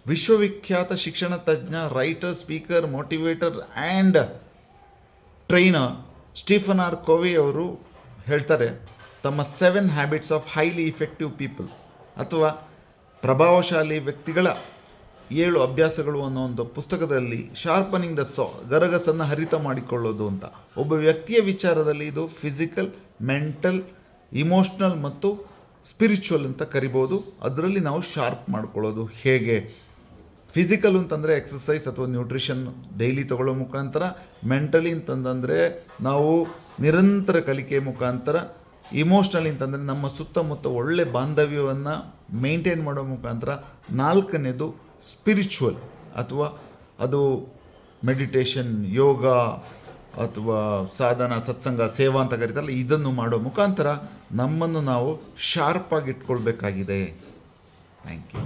ವಿಶ್ವವಿಖ್ಯಾತ ಶಿಕ್ಷಣ ತಜ್ಞ, writer, speaker, motivator and trainer Stephen R Covey ಅವರು ಹೇಳ್ತಾರೆ, ತಮ್ಮ 7 habits of highly effective people ಅಥವಾ ಪ್ರಭಾವಶಾಲಿ ವ್ಯಕ್ತಿಗಳ 7 ಅಭ್ಯಾಸಗಳು ಅನ್ನೋ ಒಂದು ಪುಸ್ತಕದಲ್ಲಿ ಶಾರ್ಪನಿಂಗ್ ದ ಗರಗಸನ್ನು ಹರಿತ ಮಾಡಿಕೊಳ್ಳೋದು ಅಂತ. ಒಬ್ಬ ವ್ಯಕ್ತಿಯ ವಿಚಾರದಲ್ಲಿ ಇದು ಫಿಸಿಕಲ್, ಮೆಂಟಲ್, ಇಮೋಷ್ನಲ್ ಮತ್ತು ಸ್ಪಿರಿಚುವಲ್ ಅಂತ ಕರಿಬೋದು. ಅದರಲ್ಲಿ ನಾವು ಶಾರ್ಪ್ ಮಾಡ್ಕೊಳ್ಳೋದು ಹೇಗೆ? ಫಿಸಿಕಲ್ ಅಂತಂದರೆ ಎಕ್ಸಸೈಸ್ ಅಥವಾ ನ್ಯೂಟ್ರಿಷನ್ ಡೈಲಿ ತಗೊಳ್ಳೋ ಮುಖಾಂತರ, ಮೆಂಟಲಿ ಅಂತಂದರೆ ನಾವು ನಿರಂತರ ಕಲಿಕೆ ಮುಖಾಂತರ, ಇಮೋಷ್ನಲಿ ಅಂತಂದರೆ ನಮ್ಮ ಸುತ್ತಮುತ್ತ ಒಳ್ಳೆ ಬಾಂಧವ್ಯವನ್ನು ಮೇಂಟೈನ್ ಮಾಡೋ ಮುಖಾಂತರ, 4ನೇದು ಸ್ಪಿರಿಚುವಲ್ ಅಥವಾ ಅದು ಮೆಡಿಟೇಷನ್, ಯೋಗ ಅಥವಾ ಸಾಧನ, ಸತ್ಸಂಗ, ಸೇವಾ ಅಂತ ಕರೀತಾರಲ್ಲ, ಇದನ್ನು ಮಾಡೋ ಮುಖಾಂತರ ನಮ್ಮನ್ನು ನಾವು ಶಾರ್ಪಾಗಿ ಇಟ್ಕೊಳ್ಬೇಕಾಗಿದೆ. Thank you.